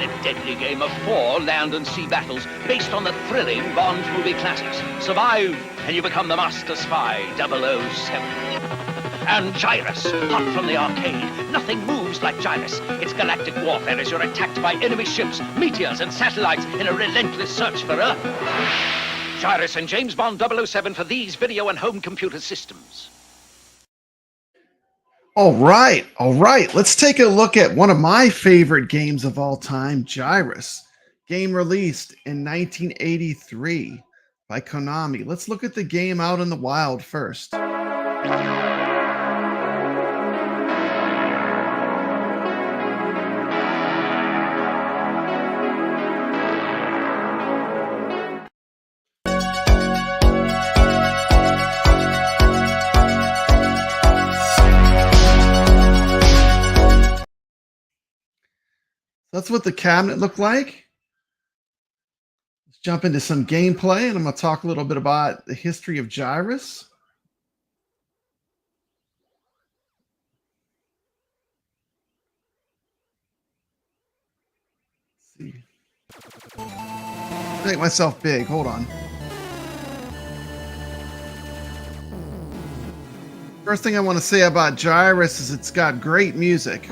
a deadly game of 4 land and sea battles based on the thrilling Bond movie classics. Survive, and you become the master spy, 007. And Gyruss, hot from the arcade. Nothing moves like Gyruss. It's galactic warfare as you're attacked by enemy ships, meteors, and satellites in a relentless search for Earth. Gyruss and James Bond 007 for these video and home computer systems. All right. Let's take a look at one of my favorite games of all time, Gyruss. Game released in 1983 by Konami. Let's look at the game out in the wild first. That's what the cabinet looked like. Let's jump into some gameplay, and I'm going to talk a little bit about the history of Gyruss. Let's see. Make myself big. Hold on. First thing I want to say about Gyruss is it's got great music.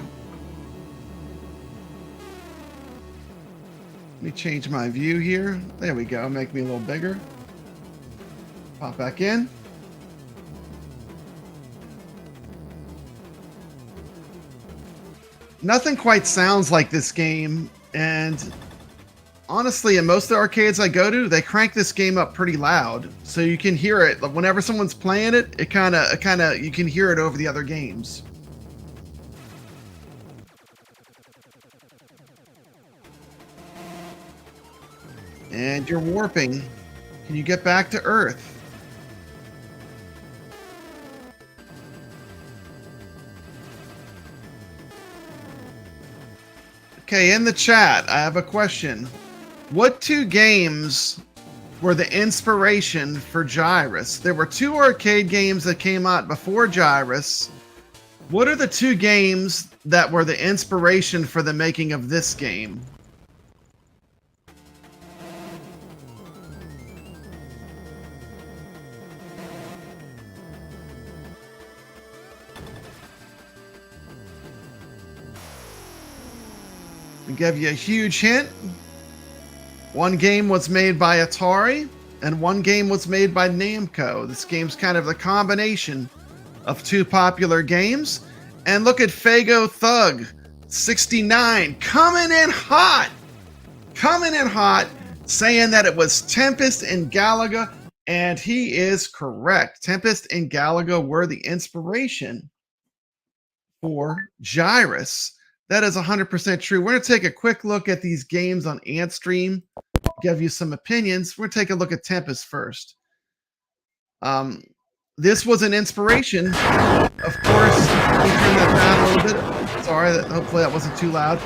Let me change my view here. There we go. Make me a little bigger. Pop back in. Nothing quite sounds like this game. And honestly, in most of the arcades I go to, they crank this game up pretty loud. So you can hear it. Whenever someone's playing it, you can hear it over the other games. And you're warping. Can you get back to Earth? Okay, in the chat, I have a question. What 2 games were the inspiration for Gyruss? There were 2 arcade games that came out before Gyruss. What are the 2 games that were the inspiration for the making of this game? To give you a huge hint, 1 game was made by Atari and 1 game was made by Namco. This game's kind of the combination of 2 popular games. And look at Fago Thug 69 coming in hot, saying that it was Tempest and Galaga, and he is correct. Tempest and Galaga were the inspiration for Gyruss. That is 100% true. We're going to take a quick look at these games on AntStream, give you some opinions. We're going to take a look at Tempest first. This was an inspiration. Of course, let me turn that down a little bit. Sorry, hopefully that wasn't too loud.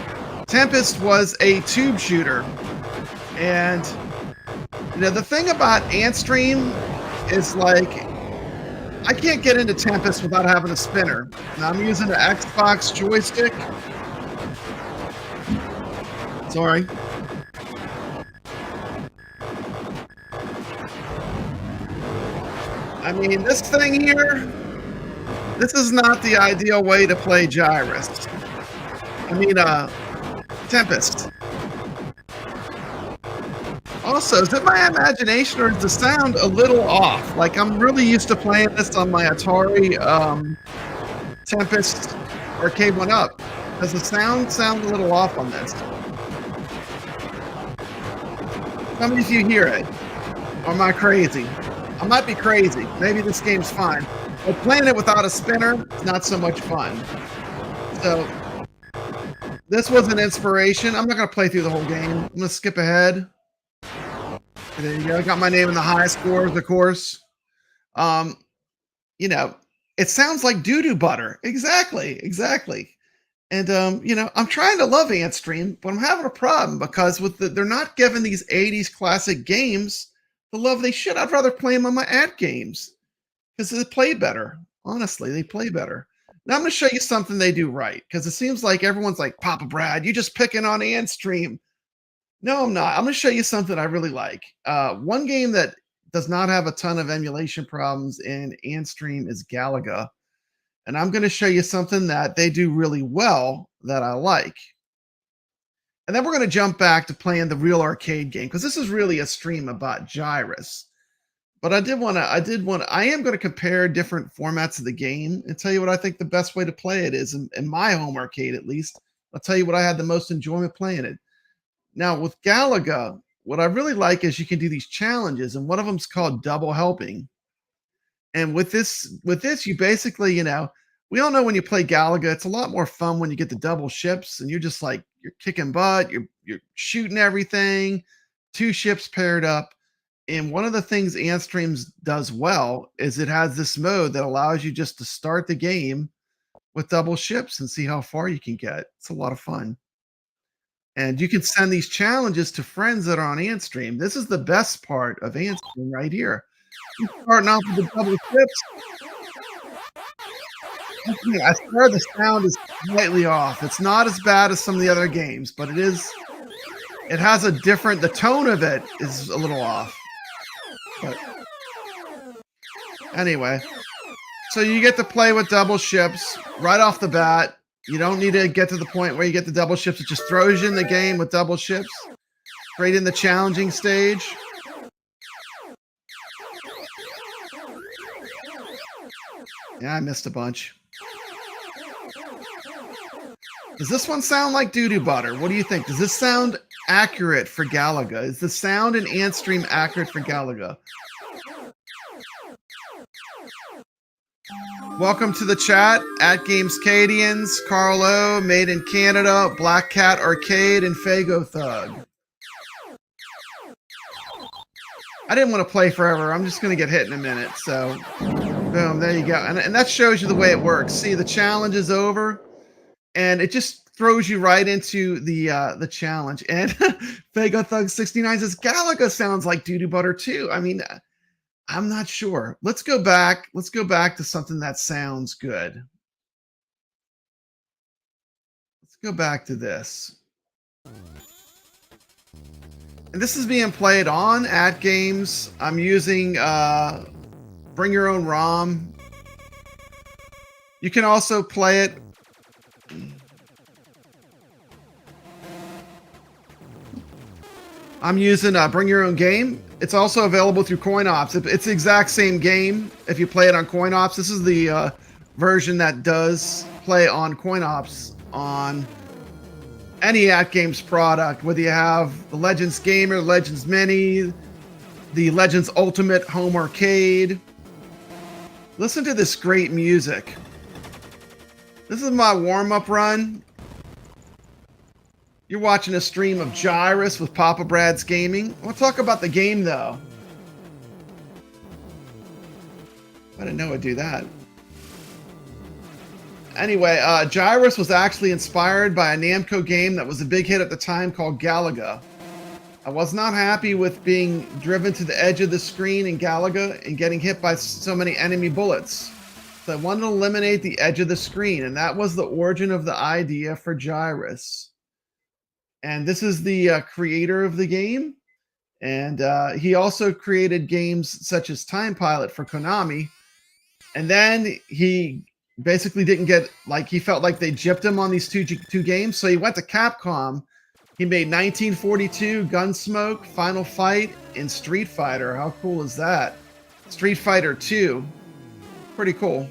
Tempest was a tube shooter. And the thing about AntStream is like, I can't get into Tempest without having a spinner. Now I'm using an Xbox joystick. Sorry. I mean, this thing here, this is not the ideal way to play Gyruss. I mean, Tempest. Also, is it my imagination or is the sound a little off? Like, I'm really used to playing this on my Atari Tempest Arcade 1-Up. Does the sound a little off on this? How many of you hear it? Or am I crazy? I might be crazy. Maybe this game's fine. But playing it without a spinner is not so much fun. So, this was an inspiration. I'm not going to play through the whole game. I'm going to skip ahead. There you go. I got my name in the high scores, of course. It sounds like doo-doo butter. Exactly. And, I'm trying to love AntStream, but I'm having a problem because they're not giving these 80s classic games the love they should. I'd rather play them on my ad games because they play better. Honestly, they play better. Now I'm going to show you something they do right, because it seems like everyone's like, Papa Brad, you just picking on Antstream. No, I'm not. I'm going to show you something I really like. One game that does not have a ton of emulation problems in Antstream is Galaga. And I'm going to show you something that they do really well that I like. And then we're going to jump back to playing the real arcade game, because this is really a stream about Gyruss. But I am going to compare different formats of the game and tell you what I think the best way to play it is in my home arcade, at least. I'll tell you what I had the most enjoyment playing it. Now, with Galaga, what I really like is you can do these challenges, and one of them is called double helping. And with this, you basically, we all know when you play Galaga, it's a lot more fun when you get the double ships, and you're just like you're kicking butt, you're shooting everything, two ships paired up. And one of the things Antstreams does well is it has this mode that allows you just to start the game with double ships and see how far you can get. It's a lot of fun. And you can send these challenges to friends that are on Antstream. This is the best part of Antstream right here. You're starting off with the double ships. Okay, I swear the sound is slightly off. It's not as bad as some of the other games, but it has the tone of it is a little off. But anyway, so you get to play with double ships right off the bat. You don't need to get to the point where you get the double ships. It just throws you in the game with double ships, straight in the challenging stage. Yeah, I missed a bunch. Does this one sound like doo-doo butter? What do you think? Does this sound accurate for Galaga? Is the sound in Antstream accurate for Galaga? Welcome to the chat at ArcadeNet, Carl O, Made in Canada, Black Cat Arcade, and Fago Thug. I didn't want to play forever. I'm just going to get hit in a minute. So, boom, there you go. And that shows you the way it works. See, the challenge is over, and it just throws you right into the challenge. And Fago Thug 69 says Galaga sounds like doo-doo butter too. I mean, I'm not sure. Let's go back to something that sounds good. Let's go back to this. And this is being played on ArcadeNet. I'm using Bring Your Own ROM. You can also play it. I'm using Bring Your Own Game. It's also available through CoinOps. It's the exact same game if you play it on CoinOps. This is the version that does play on CoinOps on any ArcadeNet product, whether you have the Legends Gamer, Legends Mini, the Legends Ultimate Home Arcade. Listen to this great music. This is my warm-up run. You're watching a stream of Gyruss with Papa Brad's Gaming. We'll talk about the game, though. I didn't know I'd do that. Anyway, Gyruss was actually inspired by a Namco game that was a big hit at the time called Galaga. I was not happy with being driven to the edge of the screen in Galaga and getting hit by so many enemy bullets. So I wanted to eliminate the edge of the screen, and that was the origin of the idea for Gyruss. And this is the creator of the game. And he also created games such as Time Pilot for Konami. And then he basically didn't get, he felt like they gypped him on these two games. So he went to Capcom. He made 1942, Gunsmoke, Final Fight, and Street Fighter. How cool is that? Street Fighter 2. Pretty cool.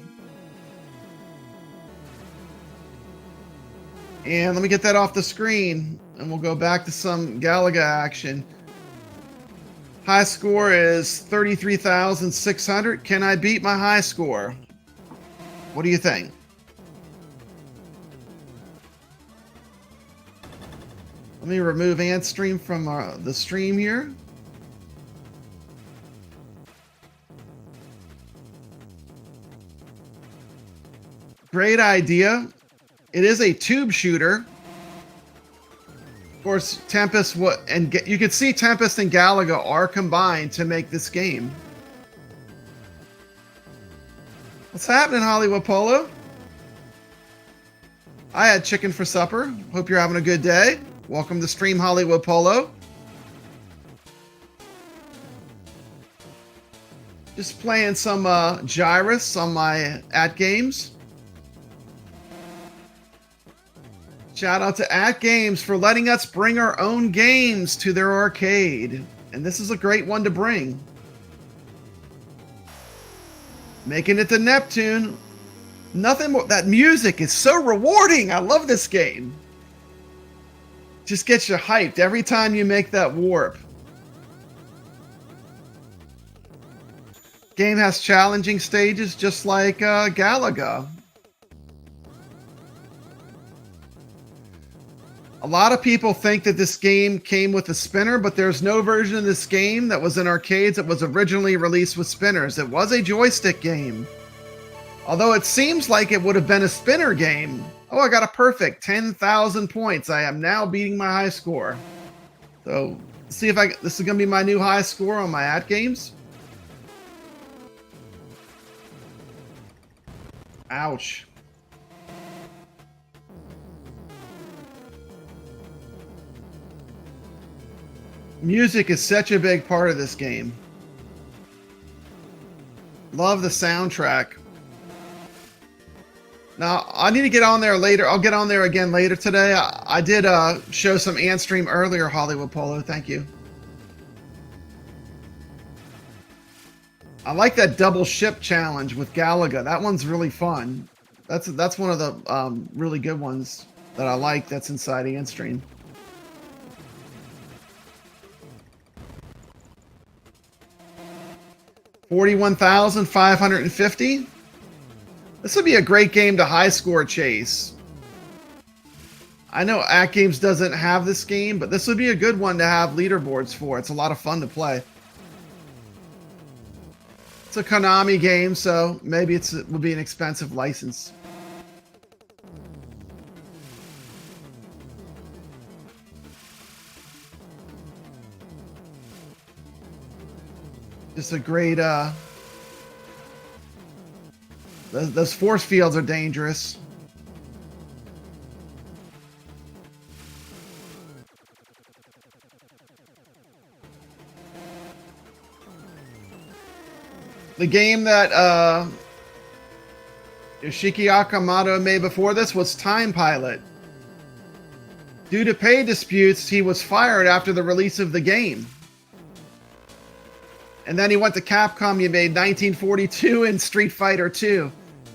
And let me get that off the screen, and we'll go back to some Galaga action. High score is 33,600. Can I beat my high score? What do you think? Let me remove Antstream from the stream here. Great idea. It is a tube shooter. Of course, Tempest you can see Tempest and Galaga are combined to make this game. What's happening, Hollywood Polo? I had chicken for supper. Hope you're having a good day. Welcome to Stream Hollywood Polo. Just playing some Gyruss on my @games. Shout out to @games for letting us bring our own games to their arcade. And this is a great one to bring. Making it to Neptune. Nothing more. That music is so rewarding. I love this game. Just gets you hyped every time you make that warp. Game has challenging stages just like Galaga. A lot of people think that this game came with a spinner, but there's no version of this game that was in arcades that was originally released with spinners. It was a joystick game. Although it seems like it would have been a spinner game. Oh, I got a perfect 10,000 points. I am now beating my high score. So, see if this is going to be my new high score on my @games. Ouch. Music is such a big part of this game. Love the soundtrack. Now, I need to get on there later. I'll get on there again later today. I did show some Antstream earlier, Hollywood Polo. Thank you. I like that double ship challenge with Galaga. That one's really fun. That's one of the really good ones that I like that's inside Antstream. $41,550. This would be a great game to high score chase. I know @games doesn't have this game, but this would be a good one to have leaderboards for. It's a lot of fun to play. It's a Konami game, so maybe it would be an expensive license. Just a great, those force fields are dangerous. The game that Yoshiki Akamoto made before this was Time Pilot. Due to pay disputes, he was fired after the release of the game. And then he went to Capcom. He made 1942 and Street Fighter 2.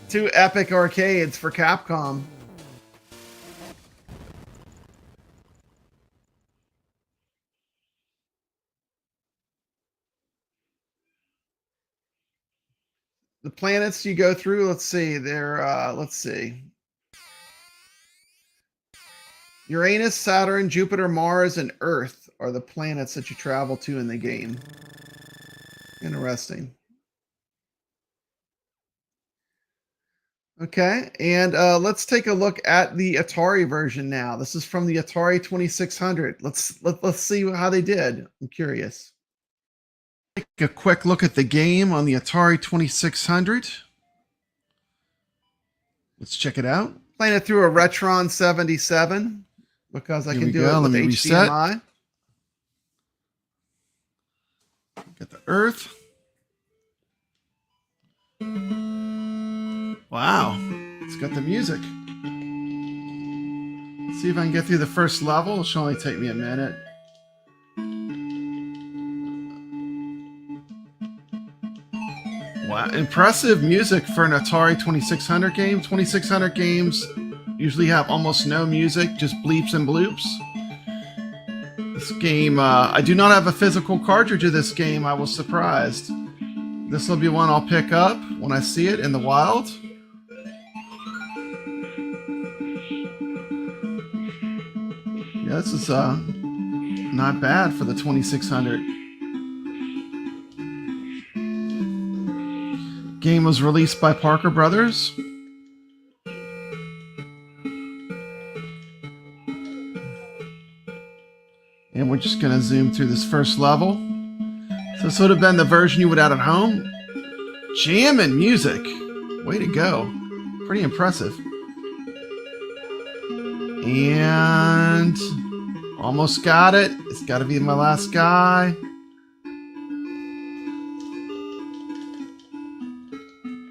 Two epic arcades for Capcom. The planets you go through, let's see, let's see. Uranus, Saturn, Jupiter, Mars, and Earth are the planets that you travel to in the game. Interesting. Okay, and let's take a look at the Atari version now. This is from the Atari 2600. Let's see how they did. I'm curious. Take a quick look at the game on the Atari 2600. Let's check it out. Playing it through a Retron 77 because I can do it with HDMI. Get the Earth. Wow, it's got the music. Let's see if I can get through the first level. It should only take me a minute. Wow, impressive music for an Atari 2600 game. 2600 games usually have almost no music, just bleeps and bloops. This game, I do not have a physical cartridge of this game. I was surprised. This will be one I'll pick up when I see it in the wild. Yeah, this is not bad for the 2600. Game was released by Parker Brothers. And we're just going to zoom through this first level. So this would have been the version you would have at home. Jamming music. Way to go. Pretty impressive. And almost got it. It's got to be my last guy.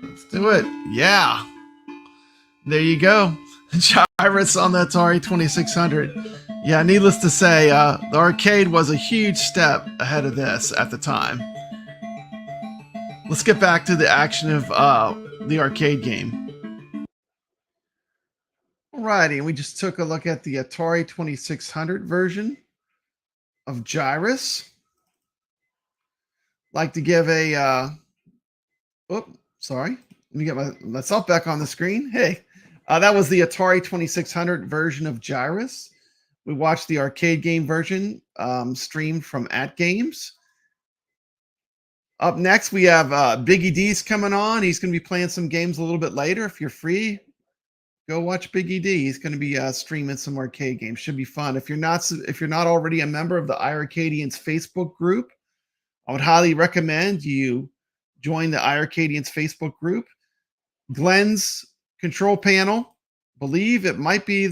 Let's do it. Yeah. There you go. Gyruss on the Atari 2600. Yeah, needless to say, the arcade was a huge step ahead of this at the time. Let's get back to the action of the arcade game. Alrighty, we just took a look at the Atari 2600 version of Gyruss. Like to give a sorry. Let me get myself back on the screen. Hey, that was the Atari 2600 version of Gyruss. We watched the arcade game version streamed from @Games. Up next, we have Biggie D's coming on. He's going to be playing some games a little bit later. If you're free, go watch Biggie D. He's going to be streaming some arcade games. Should be fun. If you're not already a member of the iiRcadians Facebook group, I would highly recommend you join the iiRcadians Facebook group. Glenn's control panel, believe it might be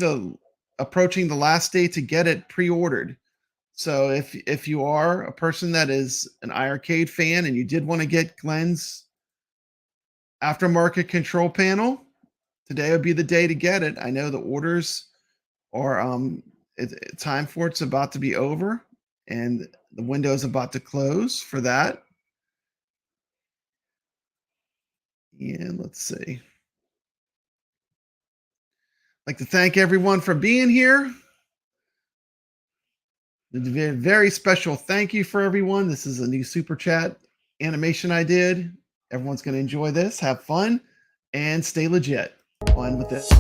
approaching the last day to get it pre-ordered. So if you are a person that is an iiRcade fan and you did want to get Glenn's aftermarket control panel, today would be the day to get it. I know the orders are time for it's about to be over and the window is about to close for that. And let's see. I'd like to thank everyone for being here. A very special thank you for everyone. This is a new super chat animation I did. Everyone's going to enjoy this, have fun, and stay legit. On with this.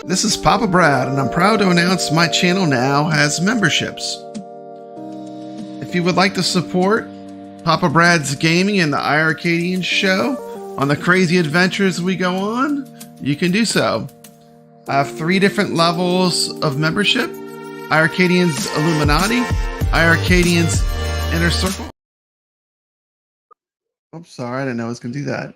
This is Papa Brad, and I'm proud to announce my channel now has memberships. If you would like to support Papa Brad's gaming and the iiRcadians show on the crazy adventures we go on, you can do so. I have 3 different levels of membership: iiRcadians Illuminati, iiRcadians Inner Circle. Oops, sorry, I didn't know I was going to do that.